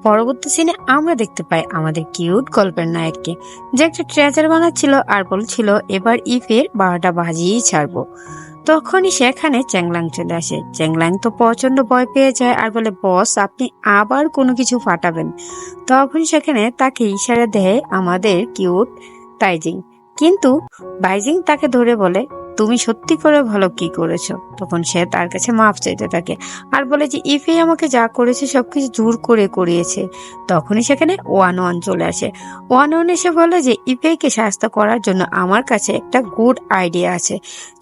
পরবর্তী সিনে আমরা দেখতে পাই আমাদের কিউট গল্পের নায়ককে, যে একটা ট্রেজার বানাচ্ছিল আর বলছিল এবার ইফের 12টা বাজিয়েই ছাড়বো। তখনই সেখানে চ্যাংলাং চলে আসে। চ্যাংলাং তো প্রচন্ড ভয় পেয়ে যায় আর বলে, বস আপনি আবার কোনো কিছু ফাটাবেন। তখন সেখানে তাকে ইশারা দেয় আমাদের কিউট তাইজিং। কিন্তু বাইজিং তাকে ধরে বলে, তুমি সত্যি করে ভালো কি করেছো। তখন সে তার কাছে মাফ চাইতে থাকে আর বলে যে ইফে আমাকে যা করেছে সবকিছু জোর করে করিয়েছে। তখনই সেখানে ওয়ান ওয়ান চলে আসে। ওয়ান ওয়ান এসে বলে যে ইফেকে শাস্তি করার জন্য আমার কাছে একটা গুড আইডিয়া আছে,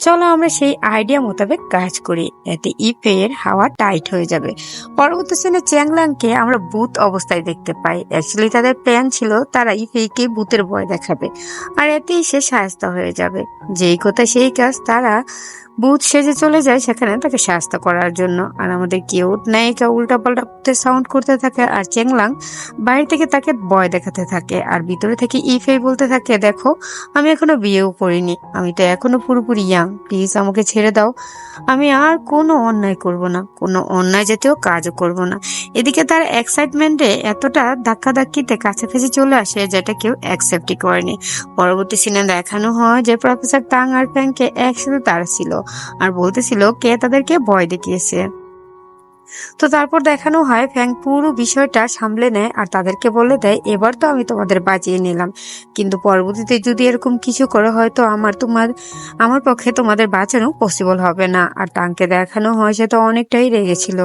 চলো আমরা সেই আইডিয়া মোতাবেক কাজ করি, এতে ইফে এর হাওয়া টাইট হয়ে যাবে। পরবর্তী সিনে চ্যাংলাংকে আমরা ভূত অবস্থায় দেখতে পাই। অ্যাকচুয়ালি তাদের প্ল্যান ছিল তারা ইফেকে ভূতের ভয় দেখাবে আর এতেই সে শাস্তি হয়ে যাবে। যেই কথা সেই কাজ, তারা ভূত সেজে চলে যায় সেখানে তাকে শাস্তি করার জন্য। আর আমাদের কিউট নায়িকা উল্টা পাল্টা সাউন্ড করতে থাকে আর চেংলাং বাইরে থেকে তাকে ভয় দেখাতে থাকে আর ভিতরে থেকে ইফে বলতে থাকে, দেখো আমি এখনো বিয়েও করিনি, আমি তো এখনো পুরোপুরি ইয়াং, প্লিজ আমাকে ছেড়ে দাও, আমি আর কোনো অন্যায় করব না, কোনো অন্যায় জাতীয় কাজও করব না। এদিকে তার এক্সাইটমেন্টে এতটা ধাক্কাধাক্কিতে কাছাকাছি চলে আসে যেটা কেউ অ্যাকসেপ্টই করেনি। পরবর্তী সিনে দেখানো হয় যে প্রফেসর টাং আর ফ্যাংকে একসাথে তারা ছিল আর বলতেছিল কে তাদেরকে ভয় দেখিয়েছে। তো তারপর দেখানো হয় ফ্যাং পুরো বিষয়টা সামলে নেয় আর তাদেরকে বলে দেয়, এবার তো আমি তোমাদের বাঁচিয়ে নিলাম, কিন্তু পরবর্তীতে যদি এরকম কিছু করে হয়তো আমার পক্ষে তোমাদের বাঁচানো পসিবল হবে না। আর টাংকে দেখানো হয় সে তো অনেকটাই রেগেছিল।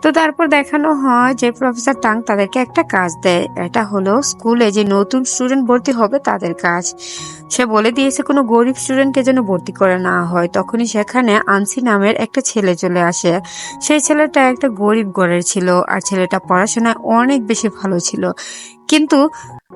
তো তারপর দেখানো হয় যে প্রফেসর টাং তাদেরকে একটা কাজ দেয়, এটা হলো স্কুলে যে নতুন স্টুডেন্ট ভর্তি হবে তাদের কাজ। সে বলে দিয়েছে কোনো গরিব স্টুডেন্টকে যেন ভর্তি করে না হয়। তখনই সেখানে আনসি নামের একটা ছেলে চলে আসে। সেই ছেলেটা একটা গরিব ঘরের ছিল আর ছেলেটা পড়াশোনায় অনেক বেশি ভালো ছিল, কিন্তু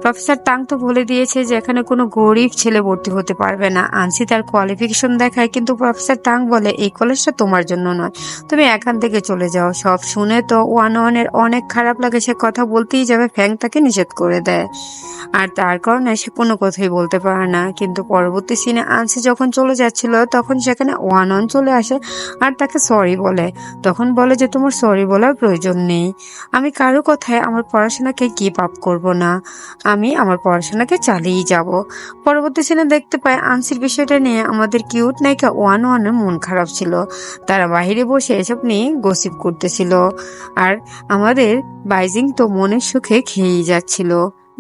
প্রফেসর টাং তো বলে দিয়েছে যে এখানে কোনো গরিব ছেলে ভর্তি হতে পারবে না। আনসি তার কোয়ালিফিকেশন দেখায়, কিন্তু প্রফেসর টাং বলে এই কলেজটা তোমার জন্য নয়, তুমি এখান থেকে চলে যাও। সব শুনে তো ওয়ান ওয়ানের অনেক খারাপ লাগে, সে কথা বলতেই যাবে, ফ্যাং তাকে নিষেধ করে দেয় আর তার কারণে সে কোনো কথাই বলতে পারে না। কিন্তু পরবর্তী সিনে আনসি যখন চলে যাচ্ছিল তখন সেখানে ওয়ান ওয়ান চলে আসে আর তাকে সরি বলে। তখন বলে যে তোমার সরি বলার প্রয়োজন নেই, আমি কারো কথায় আমার পড়াশোনাকে গিভ আপ করব না, আমি আমার পড়াশোনাকে চালিয়ে যাব। পরবর্তী সিনে দেখতে পাই আনসির বিষয়টা নিয়ে আমাদের কিউট নায়িকা ওয়ান ওয়ানের মন খারাপ ছিল। তারা বাহিরে বসে এসব নিয়ে গসিপ করতেছিল আর আমাদের বাইজিং তো মনের সুখে খেয়েই যাচ্ছিল।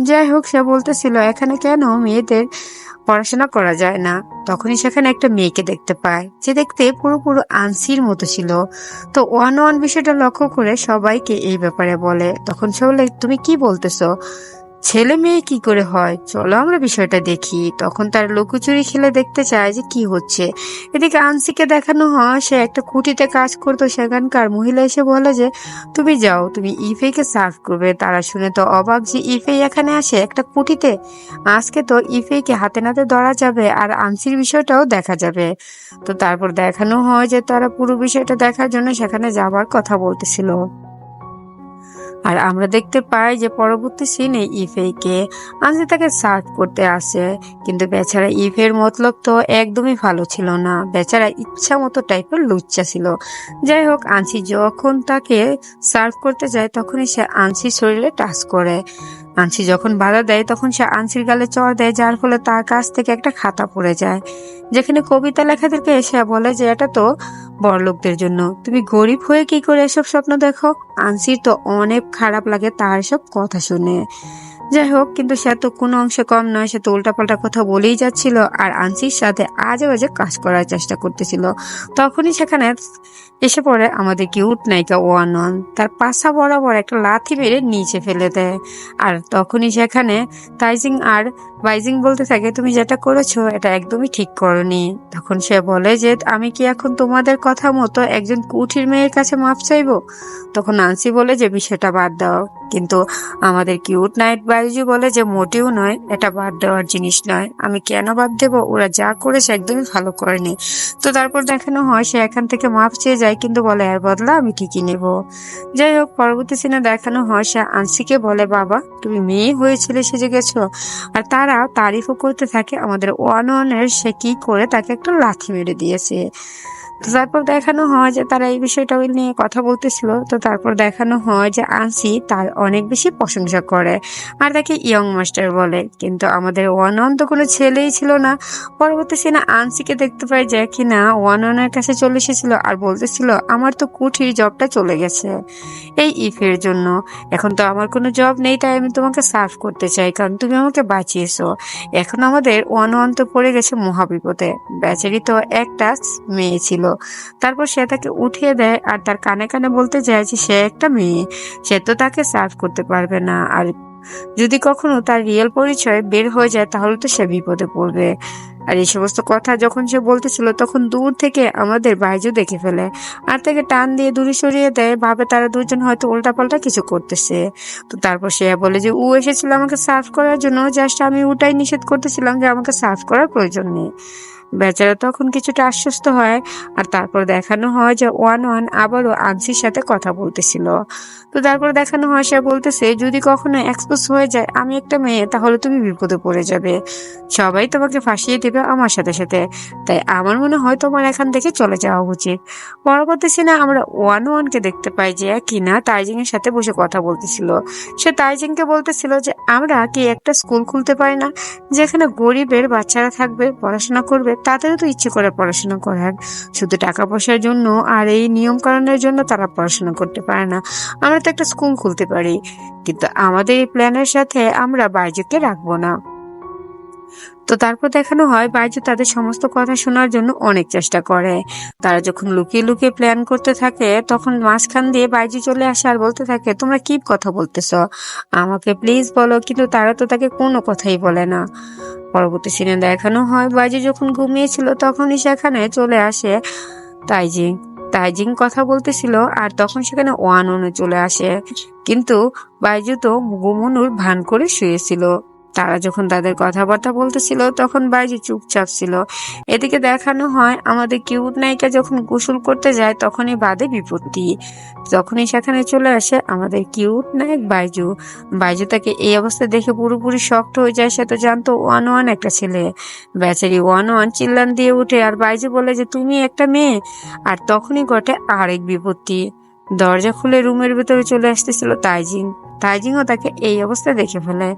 যাই হোক, সে বলতেছিল এখানে কেন মেয়েদের পড়াশোনা করা যায় না। তখনই সেখানে একটা মেয়েকে দেখতে পায় যে দেখতে পুরোপুরো আনসির মতো ছিল। তো ওয়ান ওয়ান বিষয়টা লক্ষ্য করে সবাইকে এই ব্যাপারে বলে। তখন সে বলে, তুমি কি বলতেছো, ছেলে মেয়ে কি করে হয়, চলো আমরা বিষয়টা দেখি। তখন তার লুকোচুরি খেলে দেখতে চায় যে কি হচ্ছে। এদিকে আনসিকে দেখানো হয় সে একটা কুটিতে কাজ করতো, সেখানকার মহিলা এসে বলে যে তুমি যাও, তুমি ইফেকে সার্ভ করবে। তারা শুনে তো অবাক যে ইফে এখানে আসে একটা কুটিতে, আজকে তো ইফেকে হাতে নাতে ধরা যাবে আর আনসির বিষয়টাও দেখা যাবে। তো তারপর দেখানো হয় যে তারা পুরো বিষয়টা দেখার জন্য সেখানে যাবার কথা বলতেছিল। আর আমরা দেখতে পাই যে পরবর্তী সিনে ইফেকে আনসি তাকে সার্ভ করতে আসে, কিন্তু বেচারা ইফের মতলব তো একদমই ভালো ছিল না, বেচারা ইচ্ছা মতো টাইপের লুচ্চা ছিল। যাই হোক, আনসি যখন তাকে সার্ভ করতে যায় তখনই সে আনসির শরীরে টাচ করে। আনসি যখন বাধা দেয় তখন সে আনসির গালে চড় দেয়, যার ফলে তার কাছ থেকে একটা খাতা পড়ে যায় যেখানে কবিতা লেখা থেকে এসে বলে যে এটা তো বড়লোকদের জন্য, তুমি গরিব হয়ে কি করে এসব স্বপ্ন দেখো। আনসির তো অনেক খারাপ লাগে তার সব কথা শুনে। যাই হোক, কিন্তু সে তো কোনো অংশে কম নয়, সে তো উল্টাপাল্টা কথা বলেই যাচ্ছিল আর আনসির সাথে আজে বাজে কাজ করার চেষ্টা করতেছিল। তখনই সেখানে এসে পড়ে আমাদের কিউট নায়িকা ওয়ান ওয়ান, তার পাশা বরাবর একটা লাথি মেরে নিচে ফেলে দেয়। আর তখনই সেখানে তাইজিং আর বাইজিং বলতে থাকে, তুমি যেটা করেছো এটা একদমই ঠিক করনি। তখন সে বলে যে আমি কি এখন তোমাদের কথা মতো একজন কুঠির মেয়ের কাছে মাফ চাইবো। তখন নান্সি বলে যে বিষয়টা বাদ দাও, কিন্তু আমাদের কিউট নাইট বাইজু বলে যে মোটেও নয়, এটা বাদ দেওয়ার জিনিস নয়, আমি কেন বাদ দেবো, ওরা যা করেছে একদমই ভালো করেনি। তো তারপর দেখানো হয় সে এখান থেকে মাফ চেয়ে যায়, কিন্তু বলে এর বদলা আমি ঠিকই নেব। যাই হোক, পরবর্তী সিনে দেখানো হয় সে আনসিকে বলে, বাবা তুমি মেয়ে হয়েছিলে সেজে গেছো। আর তারা তারিফও করতে থাকে আমাদের ওয়ান ওয়ানের, সে কি করে তাকে একটা লাথি মেরে দিয়েছে। তো তারপর দেখানো হয় যে তারা এই বিষয়টা নিয়ে কথা বলতেছিল। তো তারপর দেখানো হয় যে আনসি তার অনেক বেশি প্রশংসা করে আর তাকে ইয়ং মাস্টার বলে, কিন্তু আমাদের ওয়ান ওয়ান তো কোনো ছেলেই ছিল না। পরবর্তী সিনে আনসিকে দেখতে পাই যে কিনা ওয়ান ওয়ানের কাছে চলে এসেছিল আর বলতেছিল আমার তো কুঠির জবটা চলে গেছে এই ইফের জন্য, এখন তো আমার কোনো জব নেই, তাই আমি তোমাকে সার্ভ করতে চাই কারণ তুমি আমাকে বাঁচিয়েছো। এখন আমাদের ওয়ান ওয়ান তো পড়ে গেছে মহাবিপদে, বেচারি তো একটা মেয়ে ছিল। তারপর সে তাকে উঠিয়ে দেয় আর তার কানে কানে বলতে যায় যে সে একটা মেয়ে, সে তো তাকে সার্ভ করতে পারবে না, আর যদি কখনো তার রিয়েল পরিচয় বের হয়ে যায় তাহলে তো সে বিপদে পড়বে। আর এই সমস্ত কথা যখন সে বলতেছিল তখন দূর থেকে আমাদের বাইজু দেখে ফেলে আর তাকে টান দিয়ে দূরে সরিয়ে দেয়, ভাবে তারা দুজন হয়তো উল্টাপাল্টা কিছু করতেছে। তো তারপর সে বলে যে ও এসেছিল আমাকে সার্ভ করার জন্য, জাস্ট আমি ওটাই নিষেধ করতেছিলাম যে আমাকে সার্ভ করার প্রয়োজন নেই। বেচারা তখন কিছুটা আশ্বস্ত হয় আর তারপর দেখানো হয় যে ওয়ান ওয়ান আবারও আনসির সাথে কথা বলতেছিল। তো তারপর দেখানো হয় সে বলতেছে যদি কখনো এক্সপোজ হয়ে যায় আমি একটা মেয়ে তাহলে তুমি বিপদে পড়ে যাবে, সবাই তোমাকে ফাঁসিয়ে দিবে আমার সাথে সাথে, তাই আমার মনে হয় তোমার এখান থেকে চলে যাওয়া উচিত। পরবর্তী সিনে আমরা ওয়ান ওয়ানকে দেখতে পাই যে কিনা তাইজিং এর সাথে বসে কথা বলতেছিল। সে তাইজিংকে বলতেছিল যে আমরা কি একটা স্কুল খুলতে পারি না যেখানে গরিবের বাচ্চারা থাকবে, পড়াশোনা করবে, তাদেরও তো ইচ্ছে করে পড়াশোনা করার, শুধু টাকা পয়সার জন্য আর এই নিয়ম কানুনের জন্য তারা পড়াশোনা করতে পারে না। আমরা তো একটা স্কুল খুলতে পারি, কিন্তু আমাদের এই প্ল্যানের সাথে আমরা বাইজুকে রাখবো না। তো তারপর দেখানো হয় বাইজু তাদের সমস্ত কথা শোনার জন্য অনেক চেষ্টা করে। তারা যখন লুকিয়ে লুকিয়ে প্ল্যান করতে থাকে তখন মাঝখান দিয়ে বাইজু চলে আসে আর বলতে থাকে তোমরা কি কথা বলতেছ, আমাকে প্লিজ বলো, কিন্তু তারা তো তাকে কোনো কথাই বলে না। পরবর্তী সিনে দেখানো হয় বাইজু যখন ঘুমিয়েছিল তখনই সেখানে চলে আসে তাইজিং। তাইজিং কথা বলতেছিল আর তখন সেখানে ওয়ান ওয়ানও চলে আসে, কিন্তু বাইজু তো ঘুমানোর ভান করে শুয়েছিল। তারা যখন তাদের কথাবার্তা বলতেছিল তখন বাইজু চুপচাপ ছিল। এদিকে দেখানো হয় আমাদের কিউট নায়িকা যখন গোসল করতে যায় তখনই বাদে বিপত্তি, যখনই সেখানে চলে আসে আমাদের কিউট নায়ক বাইজু। বাইজু তাকে এই অবস্থা দেখে পুরোপুরি শক্ট হয়ে যায়, সে তো জানতো ওয়ান ওয়ান একটা ছেলে। বেচারি ওয়ান ওয়ান চিল্লান দিয়ে উঠে আর বাইজু বলে যে তুমি একটা মেয়ে, আর তখনই ঘটে আরেক বিপত্তি। দরজা খুলে রুমের ভেতরে চলে আসতেছিল তাইজিং। তাইজিংও তাকে এই অবস্থা দেখে ফেলে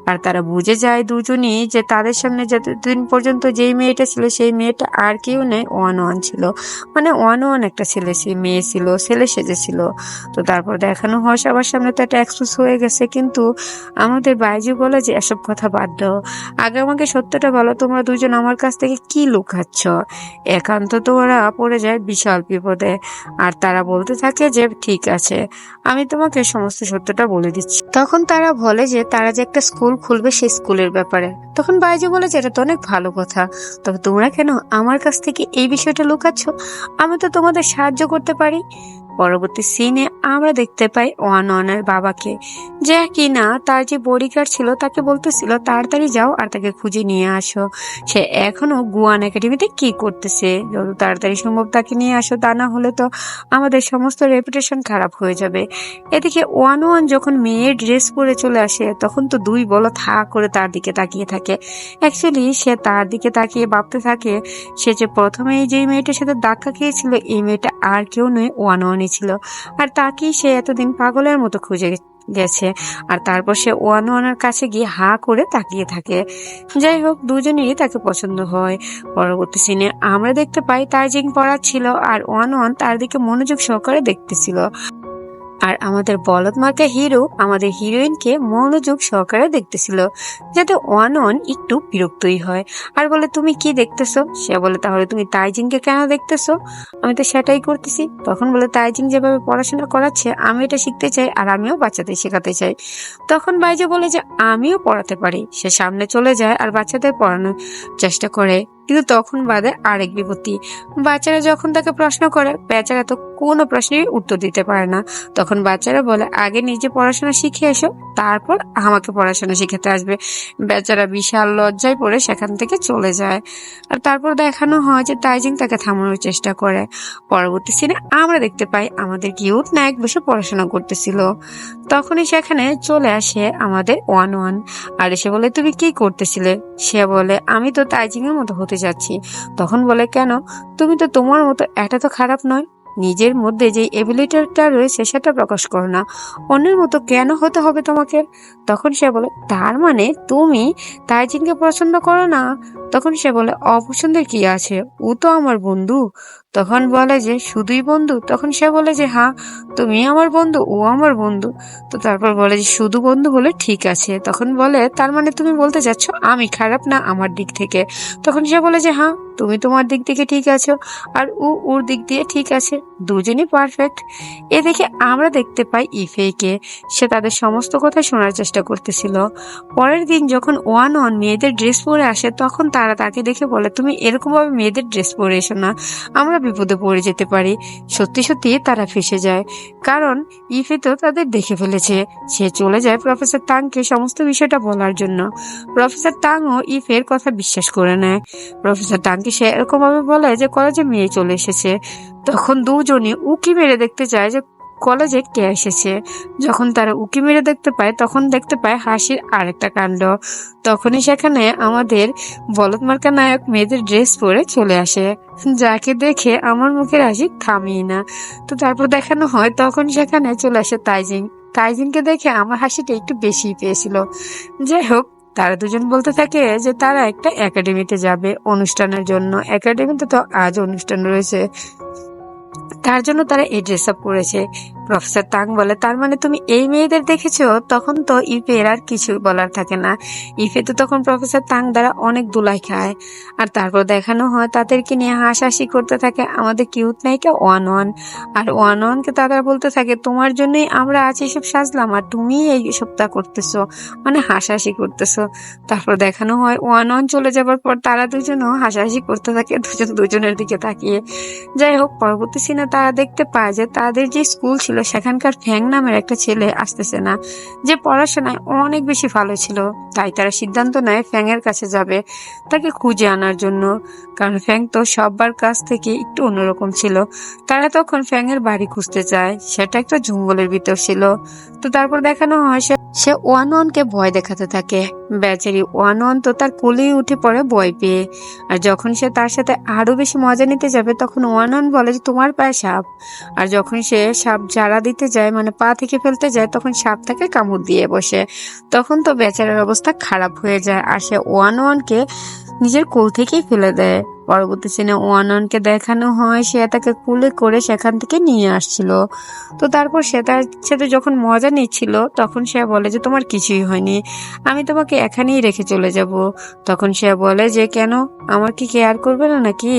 আর তারা বুঝে যায় দুজনই যে তাদের সামনে যতদিন পর্যন্ত যেই মেয়েটা ছিল সেই মেয়েটা আর কেউ নেই, ওয়ান ওয়ান ছিল। মানে ওয়ান ওয়ান একটা ছেলে মেয়ে ছিল, ছেলে সেজেছিল। তো তারপর দেখানো হয় সবার সামনে তো একটা এক্সপোজ হয়ে গেছে, কিন্তু আমাদের বাইজু বলে যে এসব কথা বাদ দাও, আগে আমাকে সত্যটা বলো, তোমরা দুজন আমার কাছ থেকে কি লুকাচ্ছ। একান্ত তো ওরা পড়ে যায় বিশাল বিপদে আর তারা বলতে থাকে যে ঠিক আছে আমি তোমাকে সমস্ত সত্যটা বলে দিচ্ছি। তখন তারা বলে যে তারা যে একটা স্কুল খুলবে সেই স্কুলের ব্যাপারে। তখন বাইজু বলে যে এটা তো অনেক ভালো কথা, তবে তোমরা কেন আমার কাছ থেকে এই বিষয়টা লুকাচ্ছ, আমি তো তোমাদের সাহায্য করতে পারি। পরবর্তী সিনে আমরা দেখতে পাই ওয়ান ওয়ানের বাবাকে, যে কিনা তার যে বডিগার্ড ছিল তাকে বলতেছিল তাড়াতাড়ি যাও আর তাকে খুঁজে নিয়ে আসো, সে এখনো গুয়ান একাডেমিতে কি করতেছে, যত তাড়াতাড়ি সম্ভব তাকে নিয়ে আসো, তা না হলে তো আমাদের সমস্ত রেপুটেশন খারাপ হয়ে যাবে। এদিকে ওয়ান ওয়ান যখন মেয়ের ড্রেস পরে চলে আসে তখন তো দুই বলদ হা করে তার দিকে তাকিয়ে থাকে। অ্যাকচুয়ালি সে তার দিকে তাকিয়ে ভাবতে থাকে সে যে প্রথমে যে মেয়েটার সাথে ধাক্কা খেয়েছিল এই মেয়েটা আর কেউ নয়, ওয়ান ওয়ানই ছিল, আর তাকেই সে এতদিন পাগলের মতো খুঁজে গেছে। আর তারপর সে ওয়ান ওয়ানের কাছে গিয়ে হা করে তাকিয়ে থাকে। যাই হোক দুজনেরই তাকে পছন্দ হয়। পরবর্তী সিনে আমরা দেখতে পাই তাইজিং পড়াচ্ছিল আর ওয়ান ওয়ান তার দিকে মনোযোগ সহকারে দেখতেছিল, আর আমাদের বলদ মার্কা হিরো আমাদের হিরোইনকে মনোযোগ সহকারে দেখতেছিল, যাতে ওয়ান ওয়ান একটু বিরক্তই হয় আর বলে তুমি কি দেখতেছো। সে বলে তাহলে তুমি তাইজিংকে কেন দেখতেছো, আমি তো সেটাই করতেছি। তখন বলে তাইজিং যেভাবে পড়াশোনা করাচ্ছে আমি এটা শিখতে চাই আর আমিও বাচ্চাদের শেখাতে চাই। তখন বাইজে বলে যে আমিও পড়াতে পারি। সে সামনে চলে যায় আর বাচ্চাদের পড়ানোর চেষ্টা করে, কিন্তু তখন বাদে আরেক বিপত্তি। বাচ্চারা যখন তাকে প্রশ্ন করে বেচারা তো কোনো প্রশ্নের উত্তর দিতে পারে না। তখন বাচ্চারা বলে আগে নিজে পড়াশোনা শিখে এসো, তারপর আমাকে পড়াশোনা শিখাতে আসবে। বেচারা বিশাল লজ্জায় পড়ে সেখান থেকে চলে যায়। আর তারপর দেখানো হয় যে তাইজিং তাকে থামানোর চেষ্টা করে। পরবর্তী সিনে আমরা দেখতে পাই আমাদের কিউট নায়ক বসে পড়াশোনা করতেছিল। তখনই সেখানে চলে আসে আমাদের ওয়ান ওয়ান আর এসে বলে তুমি কি করতেছিলে। সে বলে আমি তো তাইজিং এর মতো হতে বলতে চাচ্ছি। তখন বলে, কেন? তুমি তো তোমার মতো এটা তো খারাপ নয়, নিজের মধ্যে যে এবিলিটিটা রয়েছে সেটা প্রকাশ করো না, অন্যের মতো কেন হতে হবে তোমাকে? তখন সে বলে, তার মানে তুমি তাইজিনকে পছন্দ করো না? তখন সে বলে, অপছন্দের কি আছে, ও তো আমার বন্ধু। তখন বলে যে, শুধুই বন্ধু? তখন সে বলে যে, হ্যাঁ, তুমি আমার বন্ধু, ও আমার বন্ধু। তো তারপর বলে যে, শুধু বন্ধু হলে ঠিক আছে। তখন বলে, তার মানে তুমি বলতে চাচ্ছ আমি খারাপ না আমার দিক থেকে? তখন সে বলে যে, হ্যাঁ, তুমি তোমার দিক থেকে ঠিক আছো, আর ও ওর দিক দিয়ে ঠিক আছে, দুজনই পারফেক্ট। এদিকে আমরা দেখতে পাই ইফেকে, সে তাদের সমস্ত কথা শোনার চেষ্টা করতেছিল। পরের দিন যখন ওয়ান ওয়ান মেয়েদের ড্রেস পরে আসে, তখন তারা তাকে দেখে বলে, তুমি এরকম ভাবে মেয়েদের ড্রেস পরে এসো না, আমরা বিপদে পড়ে যেতে পারি। সত্যি সত্যি তারা ফেসে যায়, কারণ ইফে তো তাদের দেখে ফেলেছে। সে চলে যায় প্রফেসর তাংকে সমস্ত বিষয়টা বলার জন্য। প্রফেসর তাংও ইফের কথা বিশ্বাস করে নেয়। প্রফেসর তাংকে সে এরকম ভাবে বলে যে কলেজে মেয়ে চলে এসেছে। তখন দুজনই উকি মেরে দেখতে চায় যে কলেজে কে এসেছে। যখন তারা উকি মেরে দেখতে পায়, তখন দেখতে পায় হাসির আরেকটা কাণ্ড। তখনই সেখানে আমাদের বলদ মার্কা নায়ক মেয়েদের ড্রেস পরে চলে আসে, যাকে দেখে আমার মুখের হাসি থামিয়ে না। তো তারপর দেখানো হয় তখন সেখানে চলে আসে তাইজিং। তাইজিংকে দেখে আমার হাসিটা একটু বেশি পেয়েছিল। যাই হোক, তারা দুজন বলতে থাকে যে তারা একটা একাডেমিতে যাবে অনুষ্ঠানের জন্য। একাডেমিতে তো আজ অনুষ্ঠান রয়েছে, তার জন্য তারা এই ড্রেস আপ করেছে। প্রফেসর তাং বলে, তার মানে তুমি এই মেয়েদের দেখেছো? তখন তো ইফের আর কিছু বলার থাকে না। ইফে তো তখন প্রফেসর তাং দ্বারা অনেক দুলাই খায়। আর তারপর দেখানো হয় তাদেরকে নিয়ে হাসাহাসি করতে থাকে আমাদের কিউট নায়িকা ওয়ান ওয়ান। আর ওয়ান ওয়ানকে তারা বলতে থাকে, তোমার জন্যই আমরা আজ এসব সাজলাম আর তুমি এই সবটা করতেছো, মানে হাসাহাসি করতেছো। তারপর দেখানো হয় ওয়ান ওয়ান চলে যাবার পর তারা দুজনও হাসাহাসি করতে থাকে, দুজন দুজনের দিকে তাকিয়ে। যাই হোক, পরবর্তী সিনে তারা দেখতে পায় যে তাদের যে স্কুল ছিল সেখানকার ফ্যাং নামের একটা ছেলে আসতেছে না, যে পড়াশোনায় অনেক বেশি ভালো ছিল। তাই তারা সিদ্ধান্ত নেয় ফ্যাং এর কাছে যাবে, তাকে খুঁজে আনার জন্য, কারণ ফ্যাং তো সবার কাছ থেকে একটু অন্যরকম ছিল। তারা তখন ফ্যাং এর বাড়ি খুঁজতে যায়, সেটা একটা জঙ্গলের ভিতর ছিল। তো তারপর দেখানো হয় সে ওয়ান ওয়ানকে ভয় দেখাতে থাকে। বেচারি ওয়ান ওয়ান তো তার কোলেই উঠে পড়ে ভয় পেয়ে। আর যখন সে তার সাথে আরো বেশি মজা নিতে যাবে, তখন ওয়ান ওয়ান বলে যে তোমার পায়ে সাপ। আর যখন সে সাপ জ্বালা দিতে যায়, মানে পা থেকে ফেলতে যায়, তখন সাপ তাকে কামড় দিয়ে বসে। তখন তো বেচারার অবস্থা খারাপ হয়ে যায়, আর সে ওয়ান ওয়ানকে নিজের কোল থেকেই ফেলে দেয়। পরবর্তী সিনে ওয়ান ওয়ানকে দেখানো হয় সে তাকে কুলে করে সেখান থেকে নিয়ে আসছিল। তো তারপর সে তার সাথে যখন মজা নিচ্ছিল, তখন সে বলে যে তোমার কিছুই হয়নি, আমি তোমাকে এখানেই রেখে চলে যাব। তখন সে বলে যে কেন, আমার কি কেয়ার করবে না নাকি,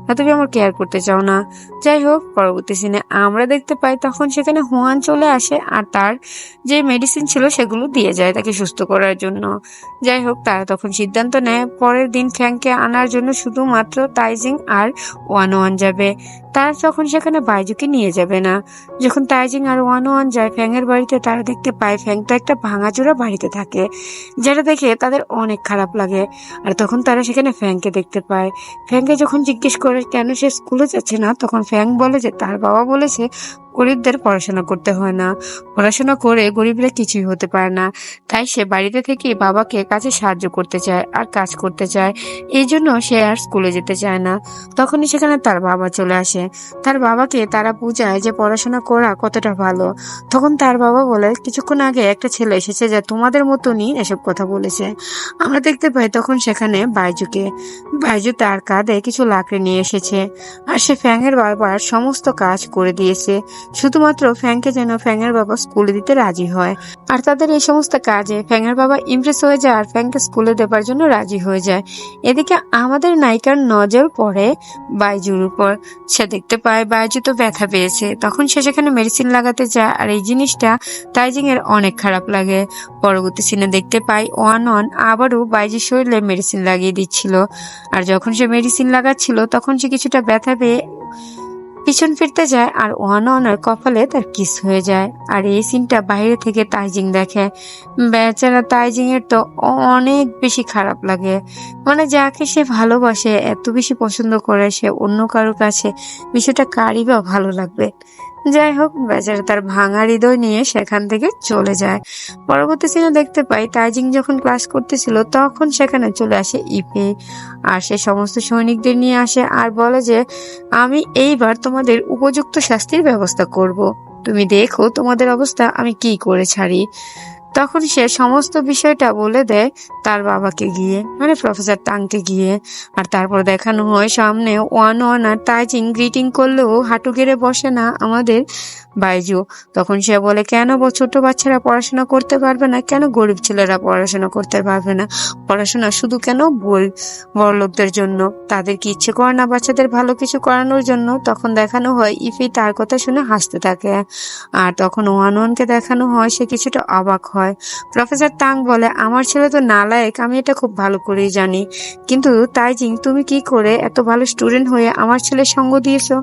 না তুমি আমার কেয়ার করতে চাও না? যাই হোক, পরবর্তী সিনে আমরা দেখতে পাই তখন সেখানে হুয়ান চলে আসে আর তার যে মেডিসিন ছিল সেগুলো দিয়ে যায় তাকে সুস্থ করার জন্য। যাই হোক, তারা তখন সিদ্ধান্ত নেয় পরের দিন ফ্যাংকে আনার জন্য শুধুমাত্র তাইজিং আর ওয়ান ওয়ান যাবে। তারা যখন সেখানে বাইজুকে নিয়ে যাবে না। যখন তাইজিং আর ওয়ান ওয়ান যায় ফ্যাং এর বাড়িতে, তারা দেখতে পায় ফ্যাং তো একটা ভাঙাচোরা বাড়িতে থাকে, যেটা দেখে তাদের অনেক খারাপ লাগে। আর তখন তারা সেখানে ফ্যাংকে দেখতে পায়। ফ্যাংকে যখন জিজ্ঞেস করে কেন সে স্কুলে যাচ্ছে না, তখন ফ্যাং বলে যে তার বাবা বলেছে গরিবদের পড়াশোনা করতে হয় না, পড়াশোনা করে গরিবরা কিছুই হতে পারে না। তাই সে বাড়িতে থেকে বাবাকে কাজে সাহায্য করতে চায় আর কাজ করতে চায়, এই জন্য সে আর স্কুলে যেতে চায় না। তখনই সেখানে তার বাবা চলে আসে। তার বাবাকে তারা বোঝায় যে পড়াশোনা করা কতটা ভালো। তখন তার বাবা বলে, কিছুক্ষণ আগে একটা ছেলে এসেছে যা তোমাদের মতনই এসব কথা বলেছে। আমরা দেখতে পাই তখন সেখানে বাইজুকে। বাইজু তার কাঁধে কিছু লাকড়ি নিয়ে এসেছে, আর সে ফ্যাংয়ের বাবার সমস্ত কাজ করে দিয়েছে, শুধুমাত্র ফ্যাংকে যেন ফ্যাংয়ের বাবা স্কুলে দিতে রাজি হয়। আর তাদের এই সমস্ত কাজে ফ্যাংয়ের বাবা ইমপ্রেস হয়ে যায় আর ফ্যাংকে স্কুলে দেবার জন্য রাজি হয়ে যায়। এদিকে আমাদের নায়িকার নজর পড়ে বাইজুর উপর। সে দেখতে পায় বাইজু তো ব্যথা পেয়েছে। তখন সে সেখানে মেডিসিন লাগাতে যায়, আর এই জিনিসটা তাইজিং এর অনেক খারাপ লাগে। পরবর্তী সিনে দেখতে পাই ওয়ান ওয়ান আবারও বাইজুর শরীরে মেডিসিন লাগিয়ে দিচ্ছিল। আর যখন সে মেডিসিন লাগাচ্ছিল, তখন সে কিছুটা ব্যথা পেয়ে পিছন ফিরতে যায়, আর ওয়ান ওয়ানের কপালে তার কিস হয়ে যায়। আর এই সিনটা বাইরে থেকে তাইজিং দেখে। বেচারা তাইজিং এর তো অনেক বেশি খারাপ লাগে, মানে যাকে সে ভালোবাসে, এত বেশি পছন্দ করে, সে অন্য কারোর কাছে বিষয়টা কারই বা ভালো লাগবে। যাই হোক, বেচারা তার ভাঙা হৃদয় নিয়ে সেখান থেকে চলে যায়। পরবর্তী সিনে দেখতে পাই তাইজিং যখন ক্লাস করতেছিল তখন সেখানে চলে আসে ইপে, আর সে সমস্ত সৈনিকদের নিয়ে আসে আর বলে যে আমি এইবার তোমাদের উপযুক্ত শাস্তির ব্যবস্থা করব, তুমি দেখো তোমাদের অবস্থা আমি কি করে ছাড়ি। তখন সে সমস্ত বিষয়টা বলে দেয় তার বাবাকে গিয়ে, মানে প্রফেসর টাংকে গিয়ে। আর তারপর দেখানো হয় সামনে ওয়ান আর তাইজিং গ্রিটিং করলেও হাঁটু গেড়ে বসে না আমাদের বাইজু। তখন সে বলে কেন ছোট বাচ্চারা পড়াশোনা করতে পারবে না, কেন গরিব ছেলেরা পড়াশোনা করতে পারবে না, পড়াশোনা শুধু কেন বড়লোকদের জন্য, তাদের কি ইচ্ছে করে না বাচ্চাদের ভালো কিছু করানোর জন্য। তখন দেখানো হয় ইফি তার কথা শুনে হাসতে থাকে, আর তখন ওয়ানকে দেখানো হয় সে কিছুটা অবাক হয়। প্রফেসর তাং বলে আমার ছেলে তো নালায়েক, আমি এটা খুব ভালো করেই জানি, কিন্তু তাইজিং তুমি কি করে এত ভালো স্টুডেন্ট হয়ে আমার ছেলের সঙ্গ দিয়েছো।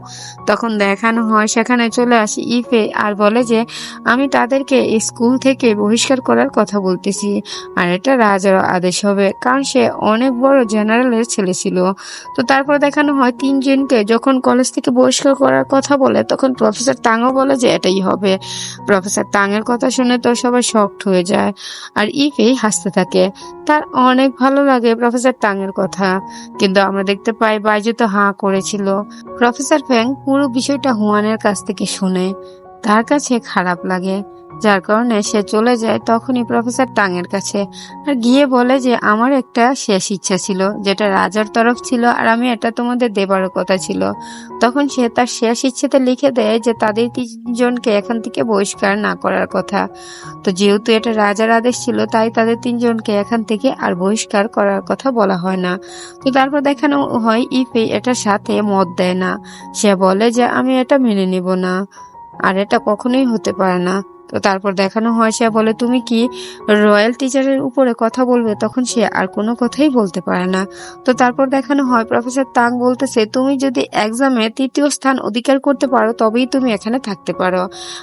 তখন দেখানো হয় সেখানে চলে আসে ইফে আর বলে যে আমি তাদেরকে স্কুল থেকে বহিষ্কার করার কথা বলতেছি, আর এটা রাজার আদেশ হবে, কারণ সে অনেক বড় জেনারেলের ছেলে ছিল। তো তারপর দেখানো হয় তিনজনকে যখন কলেজ থেকে বহিষ্কার করার কথা বলে তখন প্রফেসর তাংও বলে যে এটাই হবে। প্রফেসর তাংয়ের কথা শুনে তো সবাই শকড হয়ে যায়, আর ইফেই হাসতে থাকে, তার অনেক ভালো লাগে প্রফেসর তাংয়ের কথা। কিন্তু আমরা দেখতে পাই বাইজু তো হাঁ করেছিল। প্রফেসর ফ্যাং পুরো বিষয়টা হুয়ানের কাছ থেকে শুনে, তার কাছে খারাপ লাগে, যার কারণে সে চলে যায় তখনই প্রফেসর টাংয়ের কাছে আর গিয়ে বলে যে আমার একটা শেষ ইচ্ছা ছিল, যেটা রাজার তরফ ছিল আর আমি এটা তোমাদের দেবারও কথা ছিল। তখন সে তার শেষ ইচ্ছেতে লিখে দেয় যে তাদের তিনজনকে এখান থেকে বহিষ্কার না করার কথা। তো যেহেতু এটা রাজার আদেশ ছিল তাই তাদের তিনজনকে এখান থেকে আর বহিষ্কার করার কথা বলা হয় না। তো তারপর দেখানো হয় ইফে এটার সাথে মত দেয় না, সে বলে যে আমি এটা মেনে নিব না, আর এটা কখনোই হতে পারে না। তো তারপর দেখানো হয় সে বলে তুমি কি রয়্যাল টিচারের উপরে কথা বলবে, তখন সে আর কোনো কথাই বলতে পারে না। তো তারপর দেখানো হয় প্রফেসর তাং বলতেছে তুমি যদি এক্সামে 3য় স্থান অধিকার করতে পারো তবেই তুমি এখানে থাকতে পারো,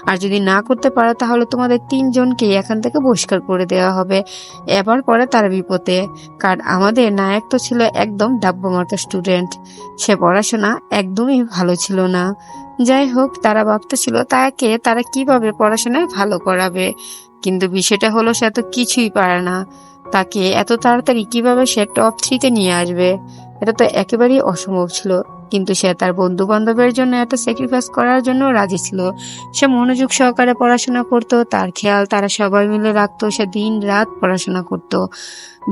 আর যদি না করতে পারো তাহলে তোমাদের তিনজনকে এখান থেকে বহিষ্কার করে দেওয়া হবে। এবার পরে তার বিপদে, কারণ আমাদের নায়ক তো ছিল একদম ডাব্বামার্কা স্টুডেন্ট, সে পড়াশোনা একদমই ভালো ছিল না। যাই হোক, তারা ভাবতেছিল তারা কিভাবে পড়াশোনায় ভালো করাবে, কিন্তু বিষয়টা হলো সে তো কিছুই পারে না, তাকে এত তাড়াতাড়ি কিভাবে সে টপ 3-তে নিয়ে আসবে, এটা তো একেবারেই অসম্ভব ছিল। কিন্তু সে তার বন্ধু বান্ধবের জন্য এত স্যাক্রিফাইস করার জন্য রাজি ছিল। সে মনোযোগ সহকারে পড়াশোনা করতো, তার খেয়াল তারা সবাই মিলে রাখতো, সে দিন রাত পড়াশোনা করতো।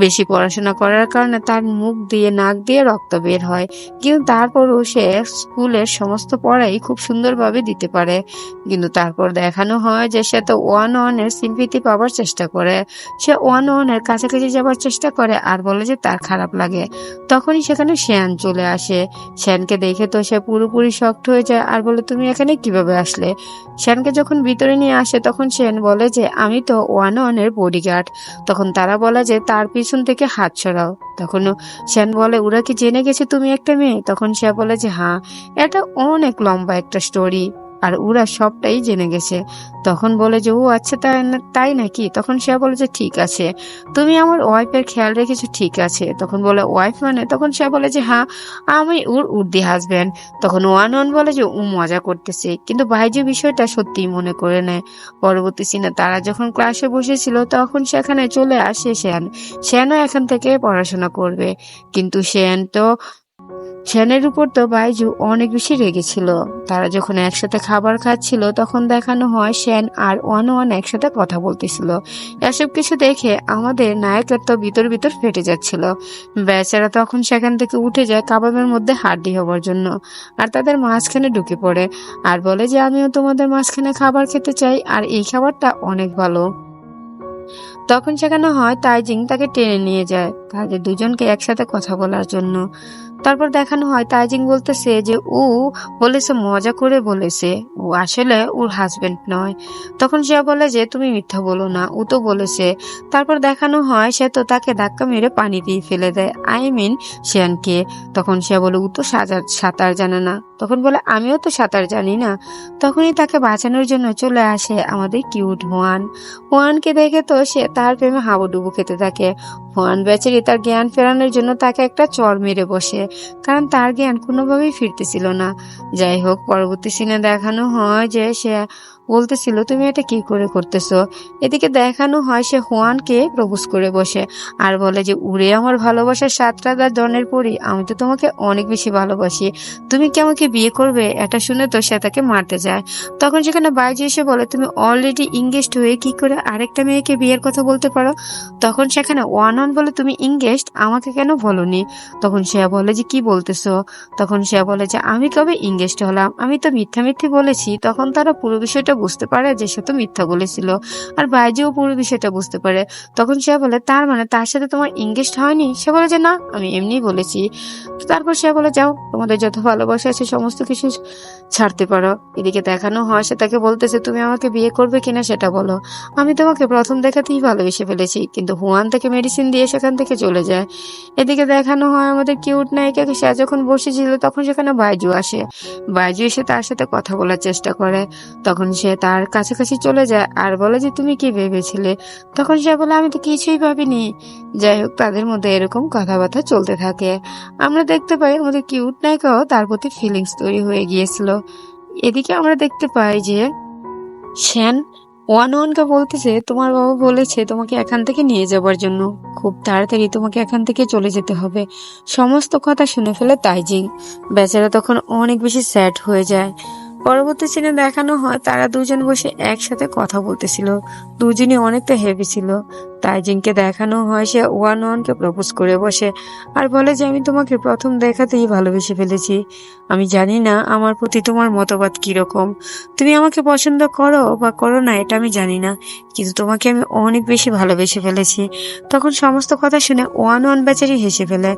বেশি পড়াশোনা করার কারণে তার মুখ দিয়ে নাক দিয়ে রক্ত বের হয়, কিন্তু তারপরও সে স্কুলের সমস্ত পড়াই খুব সুন্দরভাবে দিতে পারে। কিন্তু তারপর দেখানো হয় যে সে তো ওয়ান-এর সিম্পিতি পাওয়ার চেষ্টা করে, সে ওয়ান-এর কাছাকাছি যাবার চেষ্টা করে আর বলে যে তার খারাপ লাগে। তখনই সেখানে শ্যান চলে আসে, শ্যানকে দেখে তো সে পুরোপুরি শকড হয়ে যায় আর বলে তুমি এখানে কিভাবে আসলে। শ্যানকে যখন ভিতরে নিয়ে আসে তখন শ্যান বলে যে আমি তো ওয়ান-এর বডিগার্ড। তখন তারা বলে যে তার পিছন থেকে হাত সরাও। তখন শ্যান বলে ওরা কি জেনে গেছে তুমি একটা মেয়ে। তখন সে বলে যে হ্যাঁ, এটা অনেক লম্বা একটা স্টোরি আর ওরা সবটাই জেনে গেছে। তখন বলে যে ও আচ্ছা তাই নাকি। তখন সে বলে যে ঠিক আছে, তুমি আমার ওয়াইফের খেয়াল রেখেছো, ঠিক আছে। তখন বলে ওয়াইফ মানে, তখন সে বলে যে হ্যাঁ আমি ওর উর্দি হাজবেন্ড। তখন ওয়ান বলে যে ও মজা করতেছে, কিন্তু বাইজু বিষয়টা সত্যিই মনে করে নেয়। পরবর্তী সিনে তারা যখন ক্লাসে বসেছিল তখন সেখানে চলে আসে শ্যানও এখান থেকে পড়াশোনা করবে, কিন্তু শ্যানের উপর তো বাইজু অনেক বেশি রেগেছিল। তারা যখন একসাথে খাবার খাচ্ছিল তখন দেখানো হয় শ্যান আর ওয়ান একসাথে কথা বলতেছিল। এসব কিছু দেখে আমাদের নায়কের তো ভিতর ভিতর ফেটে যাচ্ছিল। বেচারা তখন সেখান থেকে উঠে যায় কাবাবের মধ্যে হাড্ডি হবার জন্য, আর তাদের মাঝখানে ঢুকে পড়ে আর বলে যে আমিও তোমাদের মাঝখানে খাবার খেতে চাই, আর এই খাবারটা অনেক ভালো। তখন সেখানে হয় তাইজিং তাকে টেনে নিয়ে যায় তাদের দুজনকে একসাথে কথা বলার জন্য। তারপর দেখানো হয় তাইজিং বলতেছে যে ও বলেছে, মজা করে বলেছে, ও আসলে ওর হাজবেন্ড নয়। তখন সে বলে যে তুমি মিথ্যা বলো না, ও তো বলেছে। তারপর দেখানো হয় সে তো তাকে ধাক্কা মেরে পানি দিয়ে ফেলে দেয়, শ্যানকে। তখন সে বলে ও তো সাঁতার জানে না। তখন বলে আমিও তো সাঁতার জানি না। তখনই তাকে বাঁচানোর জন্য চলে আসে আমাদের কিউট হুয়ান। হুয়ানকে দেখে তো সে তার প্রেমে হাবুডুবু খেতে থাকে। হুয়ান বেচারি তার জ্ঞান ফেরানোর জন্য তাকে একটা চড় মেরে বসে, কারণ তার জ্ঞান কোনোভাবেই ফিরতেছিল না। যাই হোক, পরবর্তী সিনে দেখানো হয় যে সে বলতেছিল তুমি এটা কি করে করতেছো। এদিকে দেখানো হয় সে হুয়ানকে প্রপোজ করে বসে আর বলে যে উড়ে আমার ভালোবাসার 7 রাত জনের পরি, আমি তো তোমাকে অনেক বেশি ভালোবাসি, তুমি কি আমাকে বিয়ে করবে। এটা শুনে তো সে তাকে মারতে যায়। তখন সেখানে বাইজি এসে বলে তুমি অলরেডি ইংগেজড হয়ে কি করে আরেকটা মেয়েকে বিয়ের কথা বলতে পারো। তখন সেখানে ওয়ান ওয়ান বলে তুমি ইংগেজড, আমাকে কেন বলনি। তখন সে বলে যে কি বলতেছো। তখন সে বলে যে আমি কবে ইংগেজড হলাম, আমি তো মিথ্যা মিথ্যে বলেছি। তখন তারা পুরো বিষয়টা বুঝতে পারে যে সে তো মিথ্যা বলেছিল, আর বাইজিও পুরো বিষয়টা বুঝতে পারে। তখন সে বলে তার মানে তার সাথে তোমার ইংগেজড হয়নি। সে বলে যে না, আমি এমনিই বলেছি। তো তারপর সে বলে যাও, তোমাদের যত ভালোবাসা আছে সমস্ত কিছু ছাড়তে পারো। এদিকে দেখানো হয় সে তাকে বলতেছে তুমি আমাকে বিয়ে করবে কিনা সেটা বলো, আমি তোমাকে প্রথম দেখাতেই ভালোবেসে ফেলেছি। কিন্তু হুয়ান তাকে মেডিসিন দিয়ে সেখান থেকে চলে যায়। এদিকে দেখানো হয় আমাদের কিউট নায়িকাকে, সে যখন বসেছিল তখন সেখানে বাইজু আসে। বাইজু এসে তার সাথে কথা বলার চেষ্টা করে। তখন সে তার কাছাকাছি চলে যায় আর বলে যে তুমি কি ভেবেছিলে। তখন সে বলে আমি তো কিছুই ভাবিনি। যাই হোক, তাদের মধ্যে এরকম কথাবার্তা চলতে থাকে। আমরা দেখতে পাই আমাদের কিউট নায়িকাও তার প্রতি ফিলিংস তৈরি হয়ে গিয়েছিল। এদিকে আমরা দেখতে পাই যে শ্যান ওয়ান ওয়ানকে বলতেছে তোমার বাবা বলেছে তোমাকে এখান থেকে নিয়ে যাবার জন্য, খুব তাড়াতাড়ি তোমাকে এখান থেকে চলে যেতে হবে। সমস্ত কথা শুনে ফেলে তাইজিং। বেচারা তখন অনেক বেশি স্যাড হয়ে যায়। পরবর্তী সিনে দেখানো হয় তারা দুজন বসে একসাথে কথা বলতেছিল। দুজনই অনেকটা হেভি ছিল। তাইজিংকে দেখানো হয় সে ওয়ান ওয়ানকে প্রপোজ করে বসে আর বলে যে আমি তোমাকে প্রথম দেখাতেই ভালোবেসে ফেলেছি। আমি জানি না আমার প্রতি তোমার মতবাদ কিরকম, তুমি আমাকে পছন্দ করো বা করো না এটা আমি জানি না, কিন্তু তোমাকে আমি অনেক বেশি ভালোবেসে ফেলেছি। তখন সমস্ত কথা শুনে ওয়ান ওয়ান বেচারি হেসে ফেলে